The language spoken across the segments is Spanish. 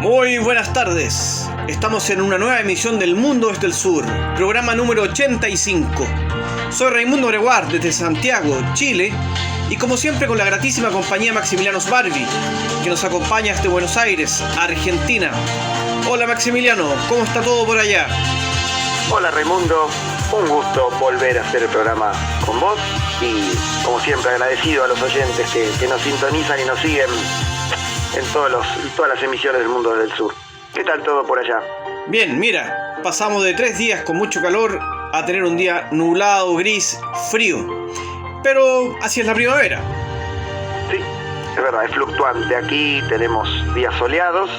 Muy buenas tardes. Estamos en una nueva emisión del Mundo desde el Sur, programa número 85. Soy Raimundo Greguard desde Santiago, Chile, y como siempre con la gratísima compañía Maximiliano Sbarbi, que nos acompaña desde Buenos Aires, Argentina. Hola Maximiliano, ¿cómo está todo por allá? Hola Raimundo, un gusto volver a hacer el programa con vos y como siempre agradecido a los oyentes que nos sintonizan y nos siguen en todas las emisiones del Mundo del Sur. ¿Qué tal todo por allá? Bien, mira, pasamos de 3 días con mucho calor a tener un día nublado, gris, frío. Pero así es la primavera. Sí, es verdad, es fluctuante. Aquí tenemos días soleados,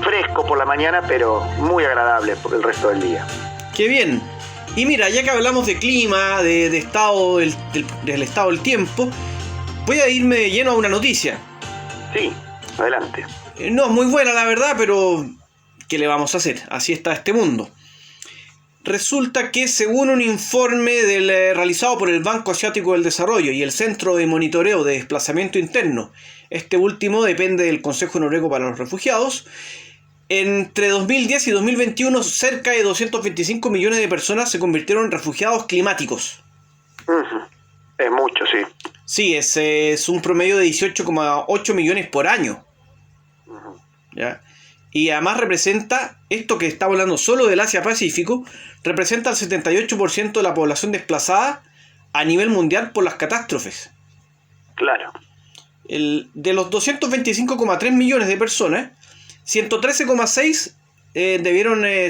fresco por la mañana, pero muy agradable por el resto del día. ¡Qué bien! Y mira, ya que hablamos de clima, del estado del tiempo, voy a irme de lleno a una noticia. Sí, adelante. No es muy buena la verdad, pero ¿qué le vamos a hacer? Así está este mundo. Resulta que según un informe realizado por el Banco Asiático del Desarrollo y el Centro de Monitoreo de Desplazamiento Interno, este último depende del Consejo Noruego para los Refugiados, entre 2010 y 2021 cerca de 225 millones de personas se convirtieron en refugiados climáticos. Es mucho, sí. Sí, es un promedio de 18,8 millones por año. ¿Ya? Y además representa, esto que está hablando solo del Asia-Pacífico, representa el 78% de la población desplazada a nivel mundial por las catástrofes. Claro. De los 225,3 millones de personas, 113,6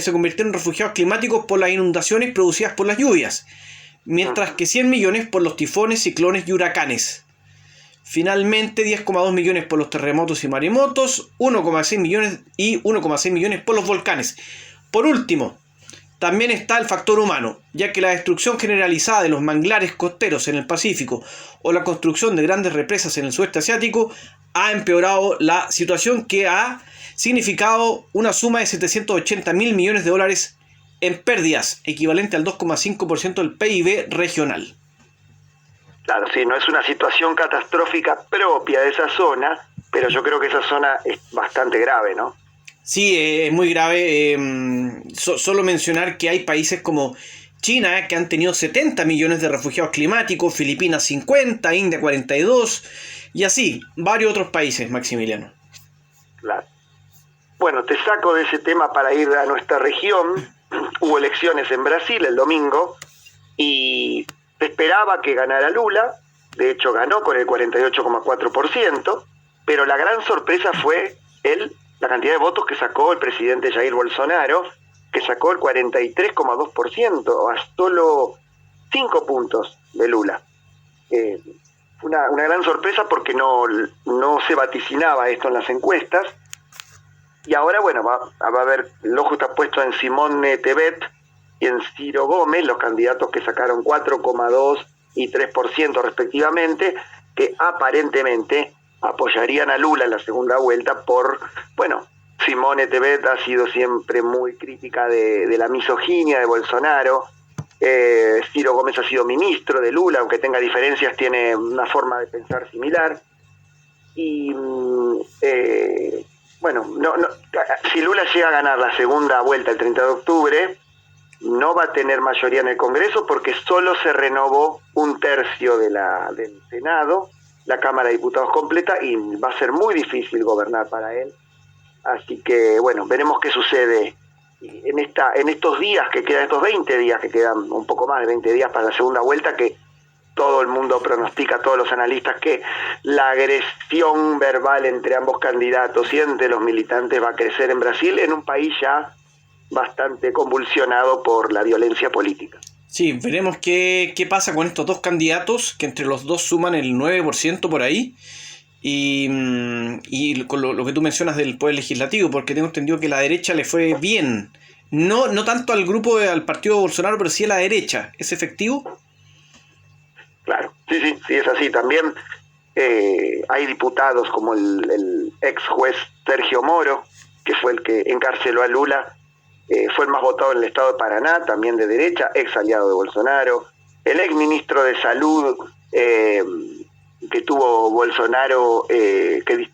se convirtieron en refugiados climáticos por las inundaciones producidas por las lluvias, mientras que 100 millones por los tifones, ciclones y huracanes. Finalmente, 10,2 millones por los terremotos y maremotos, 1,6 millones y 1,6 millones por los volcanes. Por último, también está el factor humano, ya que la destrucción generalizada de los manglares costeros en el Pacífico o la construcción de grandes represas en el sudeste asiático ha empeorado la situación, que ha significado una suma de 780 mil millones de dólares en pérdidas, equivalente al 2,5% del PIB regional. Claro, sí, no es una situación catastrófica propia de esa zona, pero yo creo que esa zona es bastante grave, ¿no? Sí, es muy grave. Solo mencionar que hay países como China, que han tenido 70 millones de refugiados climáticos, Filipinas 50, India 42, y así, varios otros países, Maximiliano. Claro. Bueno, te saco de ese tema para ir a nuestra región. Hubo elecciones en Brasil el domingo y se esperaba que ganara Lula. De hecho ganó con el 48,4%, pero la gran sorpresa fue la cantidad de votos que sacó el presidente Jair Bolsonaro, que sacó el 43,2%, a solo 5 puntos de Lula. Una gran sorpresa porque no se vaticinaba esto en las encuestas. Y ahora, bueno, va a haber, el ojo está puesto en Simone Tebet y en Ciro Gómez, los candidatos que sacaron 4,2 y 3% respectivamente, que aparentemente apoyarían a Lula en la segunda vuelta Simone Tebet ha sido siempre muy crítica de la misoginia de Bolsonaro. Ciro Gómez ha sido ministro de Lula, aunque tenga diferencias, tiene una forma de pensar similar. Y si Lula llega a ganar la segunda vuelta el 30 de octubre, no va a tener mayoría en el Congreso porque solo se renovó 1/3 del Senado, la Cámara de Diputados completa, y va a ser muy difícil gobernar para él. Así que, bueno, veremos qué sucede en estos días que quedan, estos 20 días que quedan, un poco más de 20 días para la segunda vuelta, que todo el mundo pronostica, todos los analistas, que la agresión verbal entre ambos candidatos y entre los militantes va a crecer en Brasil, en un país ya bastante convulsionado por la violencia política. Sí, veremos qué pasa con estos dos candidatos, que entre los dos suman el 9% por ahí, y con lo que tú mencionas del poder legislativo, porque tengo entendido que la derecha le fue bien, no tanto al partido de Bolsonaro, pero sí a la derecha. ¿Es efectivo? Claro, sí, es así. También hay diputados como el ex juez Sergio Moro, que fue el que encarceló a Lula, fue el más votado en el estado de Paraná, también de derecha, ex aliado de Bolsonaro. El ex ministro de Salud que tuvo Bolsonaro, que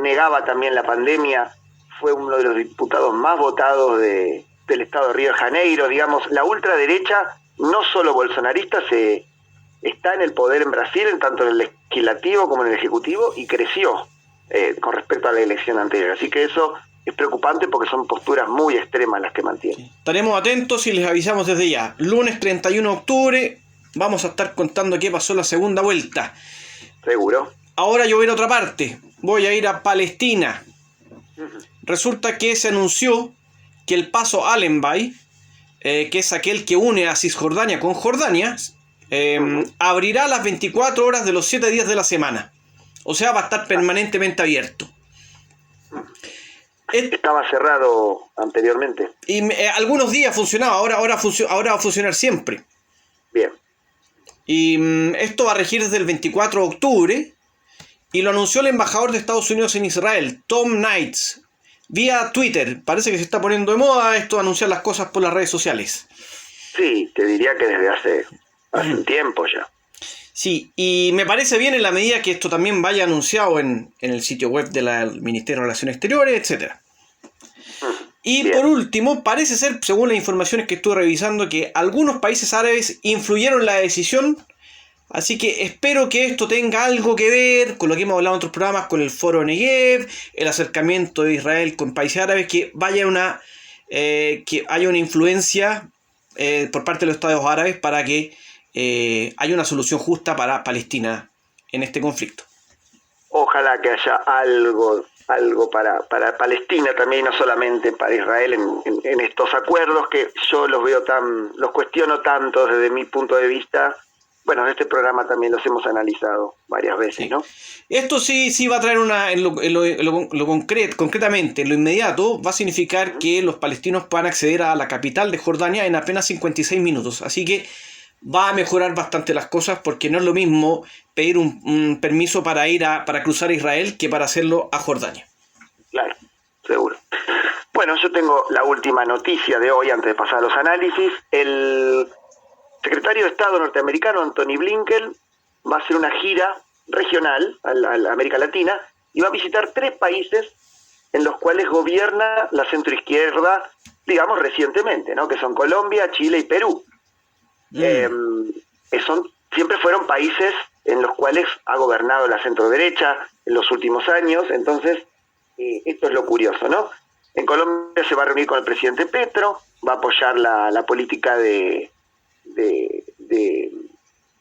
negaba también la pandemia, fue uno de los diputados más votados del estado de Río de Janeiro. Digamos, la ultraderecha, no solo bolsonarista, está en el poder en Brasil, tanto en el legislativo como en el ejecutivo, y creció con respecto a la elección anterior. Así que eso es preocupante porque son posturas muy extremas las que mantienen. Sí. Estaremos atentos y les avisamos desde ya. Lunes 31 de octubre vamos a estar contando qué pasó en la segunda vuelta. Seguro. Ahora yo voy a ir a otra parte. Voy a ir a Palestina. Resulta que se anunció que el paso Allenby, que es aquel que une a Cisjordania con Jordania, abrirá las 24 horas de los 7 días de la semana. O sea, va a estar permanentemente abierto. Estaba cerrado anteriormente. Y algunos días funcionaba, ahora va a funcionar siempre. Bien. Y esto va a regir desde el 24 de octubre. Y lo anunció el embajador de Estados Unidos en Israel, Tom Knights, vía Twitter. Parece que se está poniendo de moda esto de anunciar las cosas por las redes sociales. Sí, te diría que desde hace un tiempo ya. Sí, y me parece bien en la medida que esto también vaya anunciado en el sitio web del Ministerio de Relaciones Exteriores, etc. Y bien. Por último, parece ser, según las informaciones que estuve revisando, que algunos países árabes influyeron en la decisión. Así que espero que esto tenga algo que ver con lo que hemos hablado en otros programas, con el foro Negev, el acercamiento de Israel con países árabes, que haya una influencia por parte de los estados árabes para que haya una solución justa para Palestina en este conflicto. Ojalá que haya algo para Palestina también, no solamente para Israel en estos acuerdos que yo los cuestiono tanto desde mi punto de vista. Bueno, en este programa también los hemos analizado varias veces, sí. ¿No? Esto sí va a traer concretamente, en lo inmediato, va a significar que los palestinos puedan acceder a la capital de Jordania en apenas 56 minutos. Así que va a mejorar bastante las cosas, porque no es lo mismo pedir un permiso para cruzar a Israel que para hacerlo a Jordania. Claro, seguro. Bueno, yo tengo la última noticia de hoy antes de pasar a los análisis. El secretario de Estado norteamericano Antony Blinken va a hacer una gira regional a la América Latina y va a visitar 3 países en los cuales gobierna la centroizquierda, digamos, recientemente, ¿no? Que son Colombia, Chile y Perú. Siempre fueron países en los cuales ha gobernado la centroderecha en los últimos años. Entonces, esto es lo curioso, ¿no? En Colombia se va a reunir con el presidente Petro, va a apoyar la política de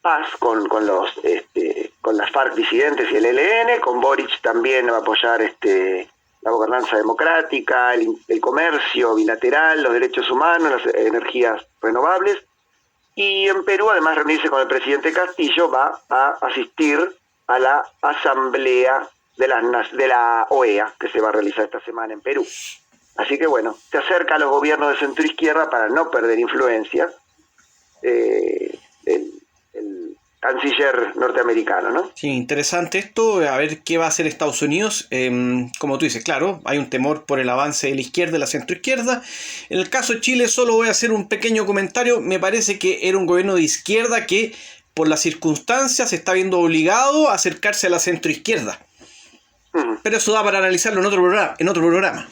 paz con las FARC disidentes y el ELN. Con Boric también va a apoyar la gobernanza democrática, el comercio bilateral, los derechos humanos, las energías renovables. Y en Perú, además de reunirse con el presidente Castillo, va a asistir a la asamblea de la OEA, que se va a realizar esta semana en Perú. Así que bueno, se acerca a los gobiernos de centroizquierda para no perder influencia el canciller norteamericano, ¿no? Sí, interesante esto, a ver qué va a hacer Estados Unidos. Como tú dices, claro, hay un temor por el avance de la izquierda y la centroizquierda. En el caso de Chile solo voy a hacer un pequeño comentario. Me parece que era un gobierno de izquierda que por las circunstancias se está viendo obligado a acercarse a la centroizquierda. Pero eso da para analizarlo en otro programa.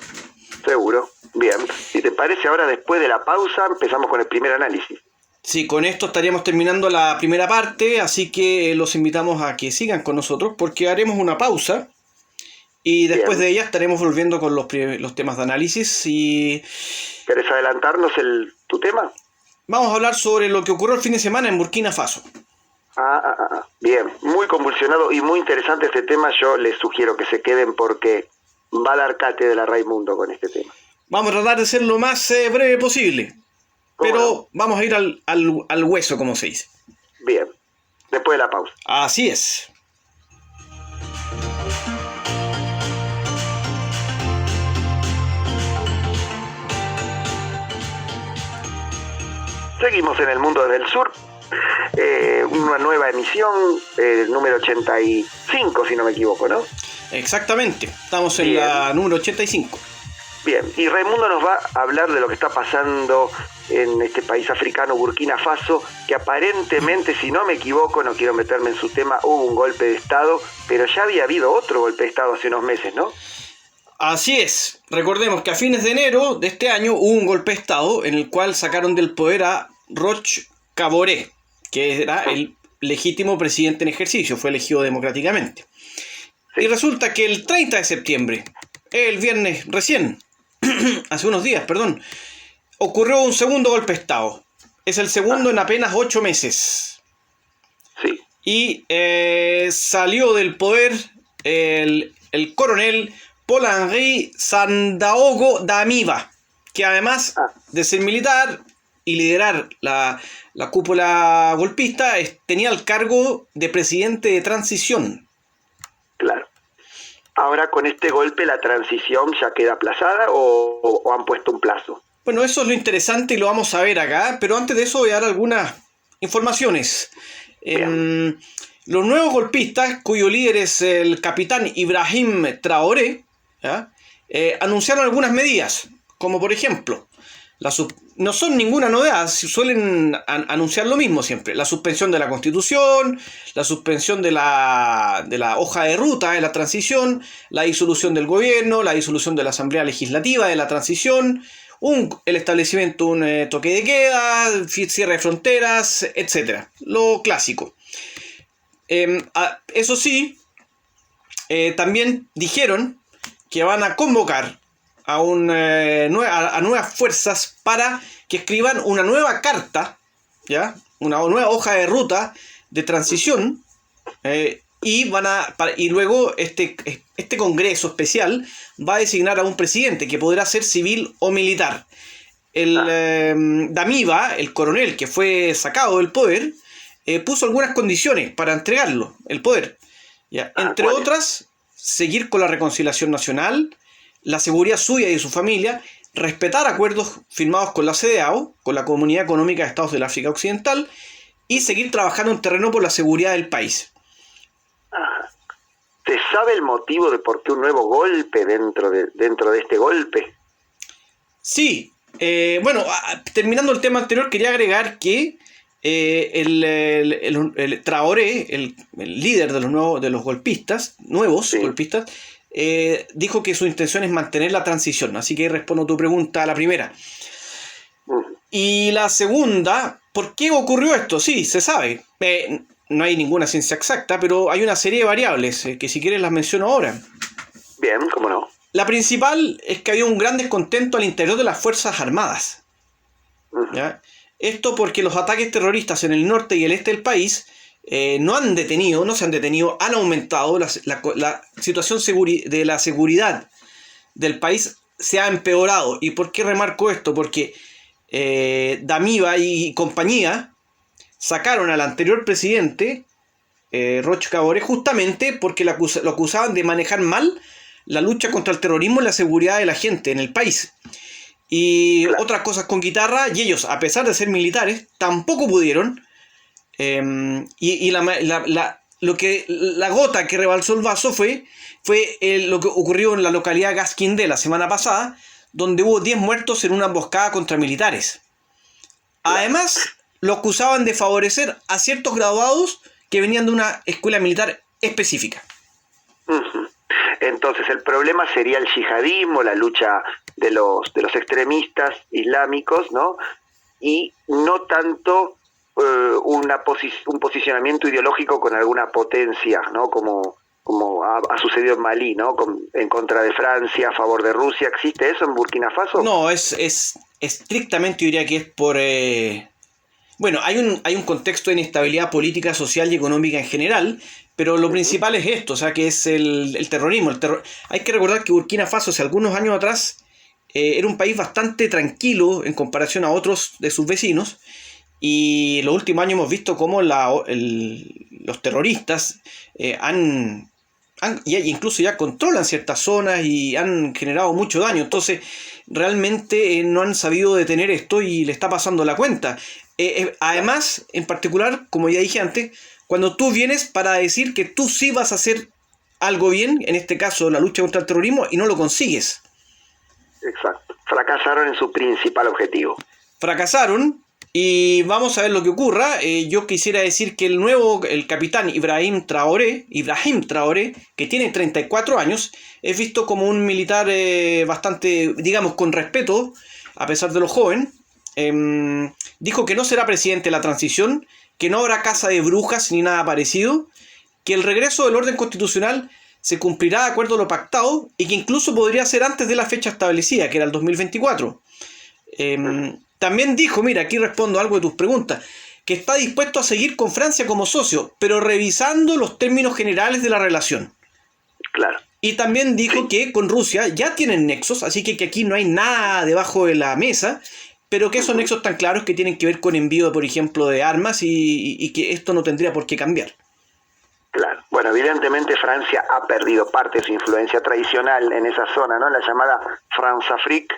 Seguro. Bien. Si te parece, ahora después de la pausa empezamos con el primer análisis. Sí, con esto estaríamos terminando la primera parte, así que los invitamos a que sigan con nosotros porque haremos una pausa y después de ella estaremos volviendo con los temas de análisis. ¿Querés adelantarnos tu tema? Vamos a hablar sobre lo que ocurrió el fin de semana en Burkina Faso. Bien, muy convulsionado y muy interesante este tema. Yo les sugiero que se queden porque va a dar cátedra Raimundo con este tema. Vamos a tratar de ser lo más breve posible. Pero vamos a ir al hueso, como se dice. Bien, después de la pausa. Así es. Seguimos en el mundo desde el sur. Una nueva emisión, número 85, si no me equivoco, ¿no? Exactamente, estamos en la número 85. Bien, y Raimundo nos va a hablar de lo que está pasando en este país africano, Burkina Faso, que aparentemente, si no me equivoco, no quiero meterme en su tema, hubo un golpe de Estado, pero ya había habido otro golpe de Estado hace unos meses, ¿no? Así es. Recordemos que a fines de enero de este año hubo un golpe de Estado en el cual sacaron del poder a Roch Kaboré, que era el legítimo presidente en ejercicio, fue elegido democráticamente. Sí. Y resulta que el 30 de septiembre, el viernes recién, hace unos días, perdón, ocurrió un segundo golpe de Estado. Es el segundo en apenas 8 meses. Sí. Y salió del poder el coronel Paul-Henri Sandaogo Damiba, que además de ser militar y liderar la cúpula golpista, tenía el cargo de presidente de transición. Claro. Ahora con este golpe la transición ya queda aplazada o han puesto un plazo. Bueno, eso es lo interesante y lo vamos a ver acá, pero antes de eso voy a dar algunas informaciones. Los nuevos golpistas, cuyo líder es el capitán Ibrahim Traoré, anunciaron algunas medidas, como por ejemplo, no son ninguna novedad, suelen anunciar lo mismo siempre: la suspensión de la Constitución, la suspensión de la hoja de ruta de la transición, la disolución del gobierno, la disolución de la Asamblea Legislativa de la transición, el establecimiento de un toque de queda, cierre de fronteras, etc. Lo clásico. Eso sí, también dijeron que van a convocar a nuevas fuerzas para que escriban una nueva carta, ¿ya? Una nueva hoja de ruta de transición, y luego este Congreso especial va a designar a un presidente que podrá ser civil o militar. Damiba, el coronel que fue sacado del poder, puso algunas condiciones para entregarlo, el poder. ¿Ya? Entre otras, seguir con la reconciliación nacional, la seguridad suya y de su familia, respetar acuerdos firmados con la CEDEAO, con la Comunidad Económica de Estados del África Occidental, y seguir trabajando en terreno por la seguridad del país. ¿Se sabe el motivo de por qué un nuevo golpe dentro de este golpe? Sí. Bueno, terminando el tema anterior, quería agregar que el Traoré, el líder de los golpistas, golpistas, dijo que su intención es mantener la transición. Así que respondo tu pregunta a la primera. Y la segunda, ¿por qué ocurrió esto? Sí, se sabe. No hay ninguna ciencia exacta, pero hay una serie de variables que si quieres las menciono ahora. Bien, cómo no. La principal es que había un gran descontento al interior de las Fuerzas Armadas. ¿Ya? Esto porque los ataques terroristas en el norte y el este del país no se han detenido, han aumentado. La situación de la seguridad del país se ha empeorado. ¿Y por qué remarco esto? Porque Damiba y compañía sacaron al anterior presidente, Roch Kaboré, justamente porque lo acusaban de manejar mal la lucha contra el terrorismo y la seguridad de la gente en el país. Y otras cosas con guitarra, y ellos, a pesar de ser militares, tampoco pudieron. La gota que rebalsó el vaso fue lo que ocurrió en la localidad de Gasquindé la semana pasada, donde hubo 10 muertos en una emboscada contra militares. Además, lo acusaban de favorecer a ciertos graduados que venían de una escuela militar específica. Entonces el problema sería el yihadismo, la lucha de los extremistas islámicos, ¿no? Y no tanto un posicionamiento ideológico con alguna potencia, ¿no? Como ha sucedido en Malí, ¿no? En contra de Francia, a favor de Rusia. ¿Existe eso en Burkina Faso? No, es estrictamente, yo diría que es por... Bueno, hay un contexto de inestabilidad política, social y económica en general, pero lo principal es esto, o sea, que es el terrorismo. Hay que recordar que Burkina Faso, hace algunos años atrás, era un país bastante tranquilo en comparación a otros de sus vecinos, y en los últimos años hemos visto cómo los terroristas incluso ya controlan ciertas zonas y han generado mucho daño. Entonces, realmente no han sabido detener esto y le está pasando la cuenta. Además, en particular, como ya dije antes, cuando tú vienes para decir que tú sí vas a hacer algo bien, en este caso la lucha contra el terrorismo, y no lo consigues. Exacto. Fracasaron en su principal objetivo. fracasaron y vamos a ver lo que ocurra. Yo quisiera decir que el capitán Ibrahim Traoré, que tiene 34 años, es visto como un militar bastante, digamos, con respeto, a pesar de lo joven. Dijo que no será presidente de la transición, que no habrá caza de brujas ni nada parecido, que el regreso del orden constitucional se cumplirá de acuerdo a lo pactado y que incluso podría ser antes de la fecha establecida, que era el 2024. También dijo, mira, aquí respondo algo de tus preguntas, que está dispuesto a seguir con Francia como socio, pero revisando los términos generales de la relación. Claro. Y también dijo que con Rusia ya tienen nexos, así que aquí no hay nada debajo de la mesa, pero que esos nexos tan claros que tienen que ver con envío, por ejemplo, de armas y que esto no tendría por qué cambiar. Claro. Bueno, evidentemente Francia ha perdido parte de su influencia tradicional en esa zona, ¿no? La llamada France-Afrique.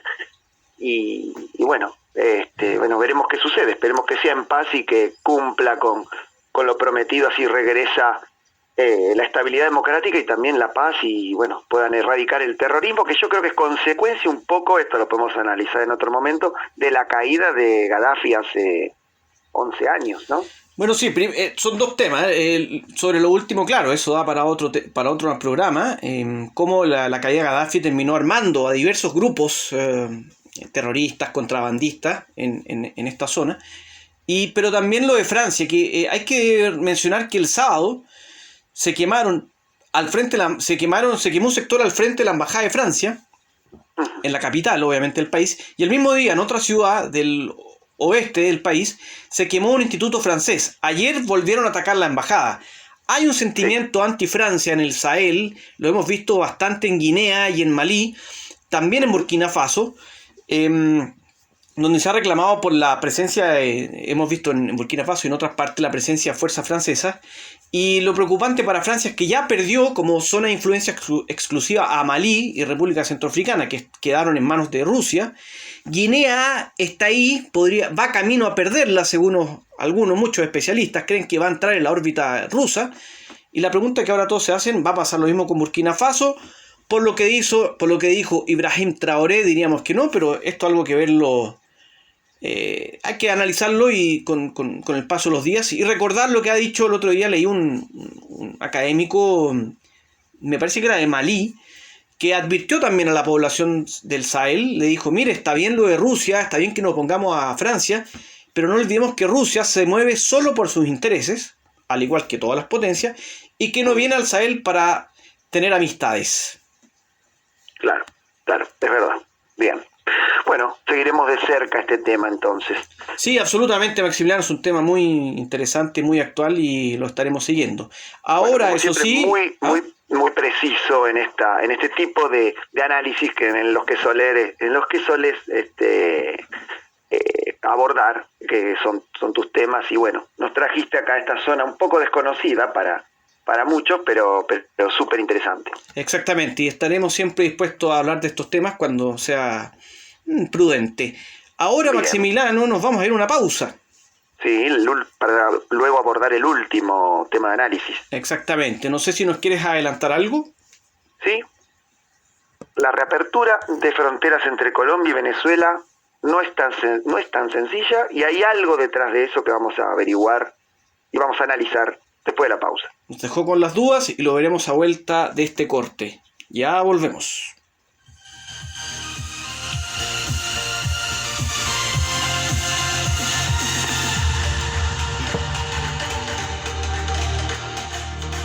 Y bueno, veremos qué sucede. Esperemos que sea en paz y que cumpla con lo prometido, así regresa la estabilidad democrática y también la paz y bueno, puedan erradicar el terrorismo, que yo creo que es consecuencia un poco, esto lo podemos analizar en otro momento, de la caída de Gaddafi hace 11 años, ¿no? Bueno, sí, son dos temas. Sobre lo último, claro, eso da para otro programa. Cómo la caída de Gaddafi terminó armando a diversos grupos terroristas, contrabandistas en esta zona. Pero también lo de Francia, que hay que mencionar que el sábado se quemó un sector al frente de la embajada de Francia, en la capital, obviamente, del país, y el mismo día en otra ciudad del oeste del país se quemó un instituto francés. Ayer volvieron a atacar la embajada. Hay un sentimiento anti-Francia en el Sahel, lo hemos visto bastante en Guinea y en Malí, también en Burkina Faso, donde se ha reclamado por la presencia, hemos visto en Burkina Faso y en otras partes, la presencia de fuerzas francesas. Y lo preocupante para Francia es que ya perdió como zona de influencia exclusiva a Malí y República Centroafricana, que quedaron en manos de Rusia. Guinea está ahí, va camino a perderla, según muchos especialistas creen que va a entrar en la órbita rusa. Y la pregunta que ahora todos se hacen, ¿va a pasar lo mismo con Burkina Faso? Por lo que dijo Ibrahim Traoré, diríamos que no, pero esto es algo que verlo. Hay que analizarlo y con el paso de los días y recordar lo que ha dicho el otro día. Leí un académico, me parece que era de Malí, que advirtió también a la población del Sahel. Le dijo, mire, está bien lo de Rusia, está bien que nos pongamos a Francia, pero no olvidemos que Rusia se mueve solo por sus intereses, al igual que todas las potencias, y que no viene al Sahel para tener amistades. Claro, es verdad. Bien. Bueno, seguiremos de cerca este tema entonces. Sí, absolutamente, Maximiliano, es un tema muy interesante, muy actual y lo estaremos siguiendo. Ahora, eso sí, muy preciso en este tipo de análisis en los que soles abordar, que son tus temas, y bueno, nos trajiste acá a esta zona un poco desconocida para muchos, pero súper interesante. Exactamente, y estaremos siempre dispuestos a hablar de estos temas cuando sea prudente. Ahora, bien, Maximiliano, nos vamos a ir a una pausa. Sí, para luego abordar el último tema de análisis. Exactamente, no sé si nos quieres adelantar algo. Sí, la reapertura de fronteras entre Colombia y Venezuela no es tan sencilla, y hay algo detrás de eso que vamos a averiguar y vamos a analizar después de la pausa. Nos dejó con las dudas y lo veremos a vuelta de este corte. Ya volvemos.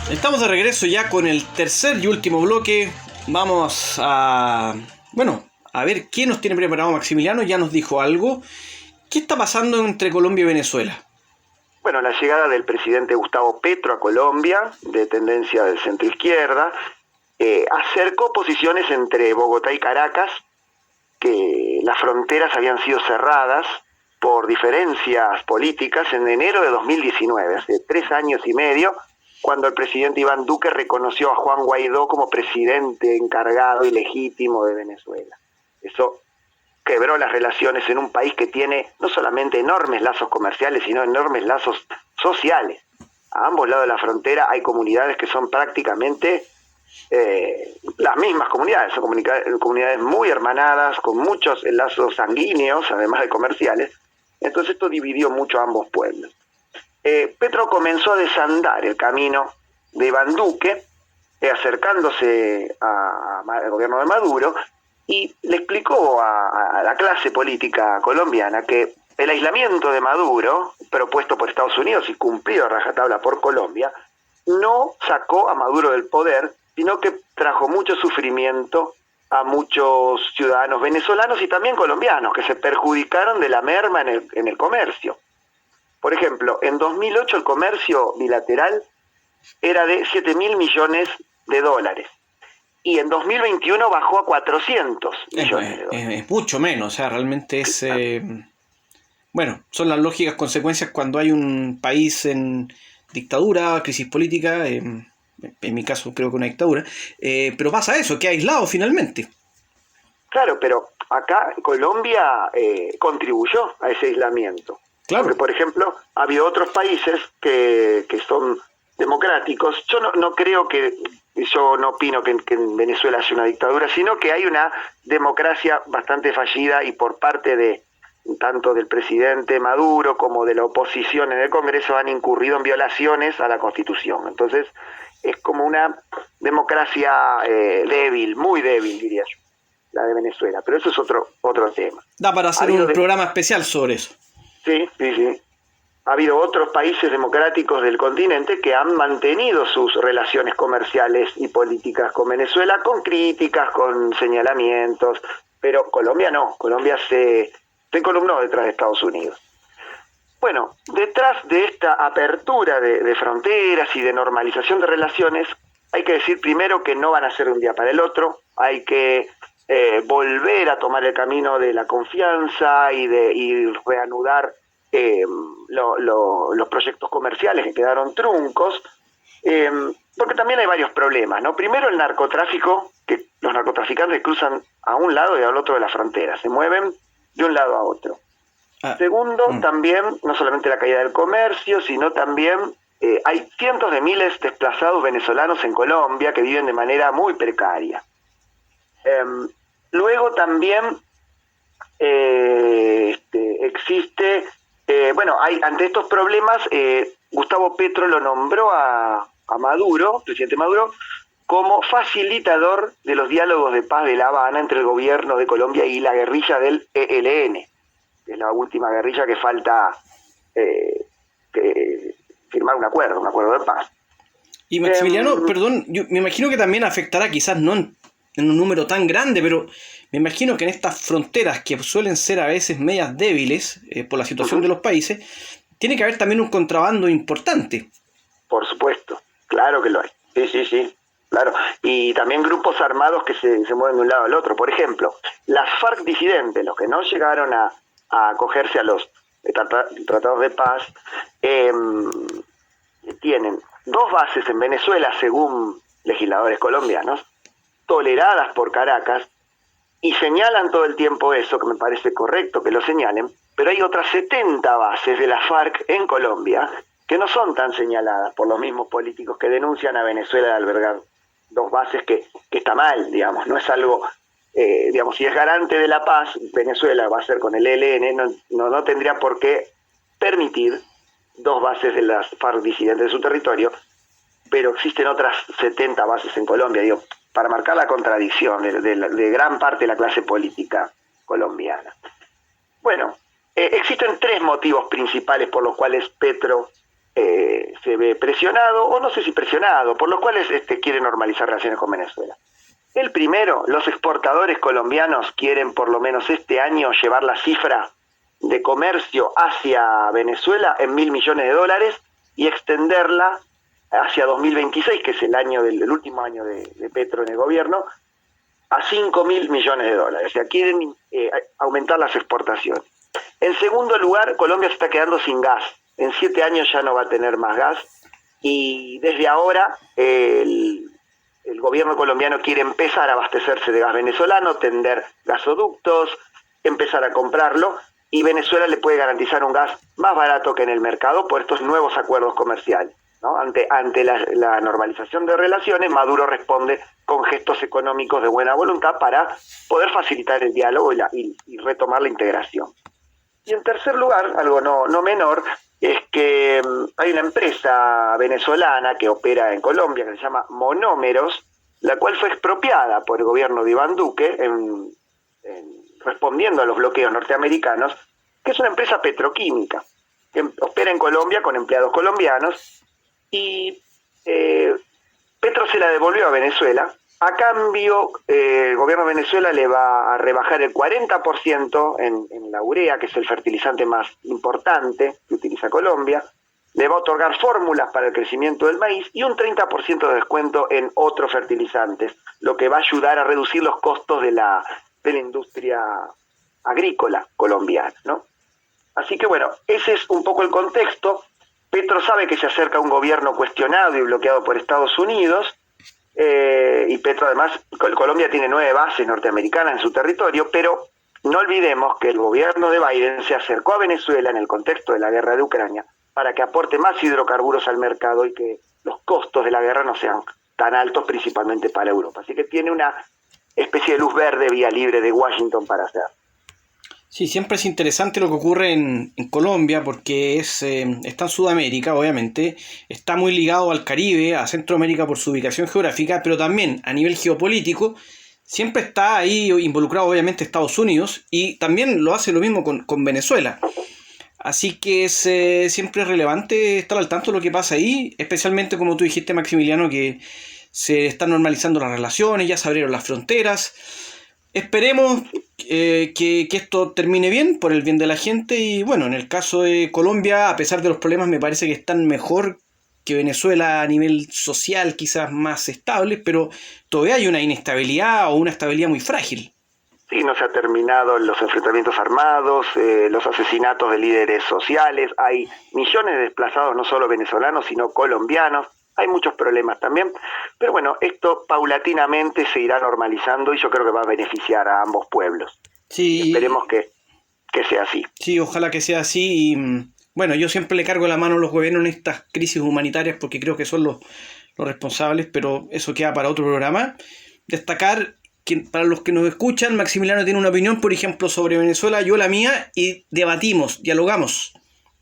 Estamos de regreso ya con el tercer y último bloque. Vamos a ver qué nos tiene preparado Maximiliano. Ya nos dijo algo. ¿Qué está pasando entre Colombia y Venezuela? Bueno, la llegada del presidente Gustavo Petro a Colombia, de tendencia de centroizquierda, acercó posiciones entre Bogotá y Caracas, que las fronteras habían sido cerradas por diferencias políticas en enero de 2019, hace 3 años y medio, cuando el presidente Iván Duque reconoció a Juan Guaidó como presidente encargado y legítimo de Venezuela. Eso quebró las relaciones en un país que tiene no solamente enormes lazos comerciales, sino enormes lazos sociales. A ambos lados de la frontera hay comunidades que son prácticamente las mismas comunidades, son comunidades muy hermanadas, con muchos lazos sanguíneos, además de comerciales, Entonces esto dividió mucho a ambos pueblos. Petro comenzó a desandar el camino de Iván Duque, acercándose al gobierno de Maduro, y le explicó a la clase política colombiana que el aislamiento de Maduro, propuesto por Estados Unidos y cumplido a rajatabla por Colombia, no sacó a Maduro del poder, sino que trajo mucho sufrimiento a muchos ciudadanos venezolanos y también colombianos que se perjudicaron de la merma en el comercio. Por ejemplo, en 2008 el comercio bilateral era de 7.000 millones de dólares y en 2021 bajó a 400 millones de dólares. Es mucho menos, o sea, realmente es... bueno, son las lógicas consecuencias cuando hay un país en dictadura, crisis política, en mi caso creo que una dictadura, pero pasa eso, que aislado finalmente. Claro, pero acá Colombia contribuyó a ese aislamiento. Claro. Porque, por ejemplo, ha habido otros países que son democráticos. Yo no creo yo no opino que en Venezuela haya una dictadura, sino que hay una democracia bastante fallida y por parte de tanto del presidente Maduro como de la oposición en el Congreso han incurrido en violaciones a la Constitución. Entonces es como una democracia débil, muy débil diría yo, la de Venezuela. Pero eso es otro tema. Da para hacer un programa especial sobre eso. Sí. Ha habido otros países democráticos del continente que han mantenido sus relaciones comerciales y políticas con Venezuela, con críticas, con señalamientos, pero Colombia no. Colombia se columnó detrás de Estados Unidos. Bueno, detrás de esta apertura de fronteras y de normalización de relaciones, hay que decir primero que no van a ser de un día para el otro, hay que volver a tomar el camino de la confianza y reanudar los proyectos comerciales que quedaron truncos, porque también hay varios problemas, ¿no? Primero el narcotráfico, que los narcotraficantes cruzan a un lado y al otro de la frontera, se mueven de un lado a otro. Segundo, también, no solamente la caída del comercio, sino también hay cientos de miles de desplazados venezolanos en Colombia que viven de manera muy precaria. Luego también existe, ante estos problemas, Gustavo Petro lo nombró a Maduro, presidente Maduro, como facilitador de los diálogos de paz de La Habana entre el gobierno de Colombia y la guerrilla del ELN, que es la última guerrilla que falta firmar un acuerdo de paz. Y Maximiliano, perdón, yo me imagino que también afectará, quizás no en un número tan grande, pero me imagino que en estas fronteras que suelen ser a veces medias débiles por la situación de los países, tiene que haber también un contrabando importante. Por supuesto, claro que lo hay. Sí, claro. Y también grupos armados que se mueven de un lado al otro. Por ejemplo, las FARC disidentes, los que no llegaron a acogerse a los tratados de paz, tienen 2 bases en Venezuela, según legisladores colombianos, toleradas por Caracas, y señalan todo el tiempo eso, que me parece correcto que lo señalen, pero hay otras 70 bases de la FARC en Colombia que no son tan señaladas por los mismos políticos que denuncian a Venezuela de albergar 2 bases, que está mal, digamos, no es algo, si es garante de la paz, Venezuela va a ser con el ELN, no tendría por qué permitir 2 bases de las FARC disidentes de su territorio, pero existen otras 70 bases en Colombia, para marcar la contradicción de gran parte de la clase política colombiana. Bueno, existen 3 motivos principales por los cuales Petro se ve presionado, o no sé si presionado, por los cuales quiere normalizar relaciones con Venezuela. El primero, los exportadores colombianos quieren por lo menos este año llevar la cifra de comercio hacia Venezuela en $1.000 millones y extenderla hacia 2026, que es el último año de Petro en el gobierno, a $5.000 millones. O sea, quieren aumentar las exportaciones. En segundo lugar, Colombia se está quedando sin gas. En 7 años ya no va a tener más gas. Y desde ahora el gobierno colombiano quiere empezar a abastecerse de gas venezolano, tender gasoductos, empezar a comprarlo. Y Venezuela le puede garantizar un gas más barato que en el mercado por estos nuevos acuerdos comerciales, ¿no? Ante la normalización de relaciones, Maduro responde con gestos económicos de buena voluntad para poder facilitar el diálogo y retomar la integración. Y en tercer lugar, algo no menor, es que hay una empresa venezolana que opera en Colombia que se llama Monómeros, la cual fue expropiada por el gobierno de Iván Duque respondiendo a los bloqueos norteamericanos, que es una empresa petroquímica que opera en Colombia con empleados colombianos, y Petro se la devolvió a Venezuela. A cambio, el gobierno de Venezuela le va a rebajar el 40% en la urea, que es el fertilizante más importante que utiliza Colombia. Le va a otorgar fórmulas para el crecimiento del maíz y un 30% de descuento en otros fertilizantes, lo que va a ayudar a reducir los costos de la industria agrícola colombiana, ¿no? Así que bueno, ese es un poco el contexto. Petro sabe que se acerca un gobierno cuestionado y bloqueado por Estados Unidos, y Petro además, Colombia tiene 9 bases norteamericanas en su territorio, pero no olvidemos que el gobierno de Biden se acercó a Venezuela en el contexto de la guerra de Ucrania para que aporte más hidrocarburos al mercado y que los costos de la guerra no sean tan altos, principalmente para Europa. Así que tiene una especie de luz verde, vía libre de Washington para hacer. Sí, siempre es interesante lo que ocurre en Colombia porque está en Sudamérica, obviamente, está muy ligado al Caribe, a Centroamérica por su ubicación geográfica, pero también a nivel geopolítico siempre está ahí involucrado obviamente Estados Unidos, y también lo hace lo mismo con Venezuela. Así que es siempre relevante estar al tanto de lo que pasa ahí, especialmente como tú dijiste, Maximiliano, que se están normalizando las relaciones, ya se abrieron las fronteras. Esperemos que esto termine bien, por el bien de la gente. Y bueno, en el caso de Colombia, a pesar de los problemas, me parece que están mejor que Venezuela a nivel social, quizás más estables, pero todavía hay una inestabilidad o una estabilidad muy frágil. Sí, no se han terminado los enfrentamientos armados, los asesinatos de líderes sociales, hay millones de desplazados, no solo venezolanos, sino colombianos. Hay muchos problemas también, pero bueno, esto paulatinamente se irá normalizando y yo creo que va a beneficiar a ambos pueblos. Sí. Esperemos que sea así. Sí, ojalá que sea así. Y bueno, yo siempre le cargo la mano a los gobiernos en estas crisis humanitarias porque creo que son los responsables, pero eso queda para otro programa. Destacar que para los que nos escuchan, Maximiliano tiene una opinión, por ejemplo, sobre Venezuela, yo la mía, y debatimos, dialogamos.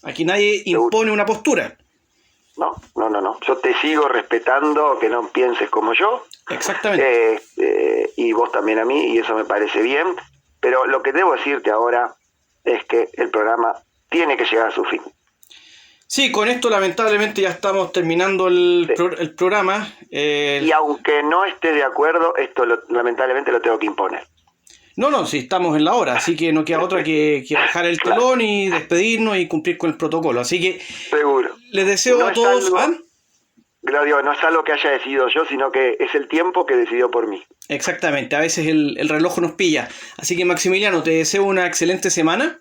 Aquí nadie impone una postura. No. Yo te sigo respetando, que no pienses como yo. Exactamente. Y vos también a mí, y eso me parece bien. Pero lo que debo decirte ahora es que el programa tiene que llegar a su fin. Sí, con esto lamentablemente ya estamos terminando el programa. Y aunque no estés de acuerdo, esto lamentablemente lo tengo que imponer. No, sí, estamos en la hora, así que no queda otra que bajar el telón y despedirnos y cumplir con el protocolo. Así que seguro. Les deseo a todos... Claudio, no es algo que haya decidido yo, sino que es el tiempo que decidió por mí. Exactamente, a veces el reloj nos pilla. Así que Maximiliano, te deseo una excelente semana,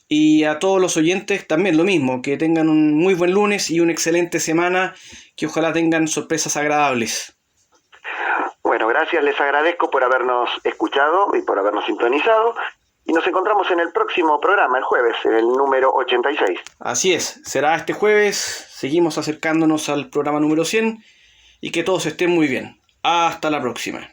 y a todos los oyentes también lo mismo, que tengan un muy buen lunes y una excelente semana, que ojalá tengan sorpresas agradables. Bueno, gracias, les agradezco por habernos escuchado y por habernos sintonizado. Y nos encontramos en el próximo programa, el jueves, en el número 86. Así es, será este jueves. Seguimos acercándonos al programa número 100 y que todos estén muy bien. Hasta la próxima.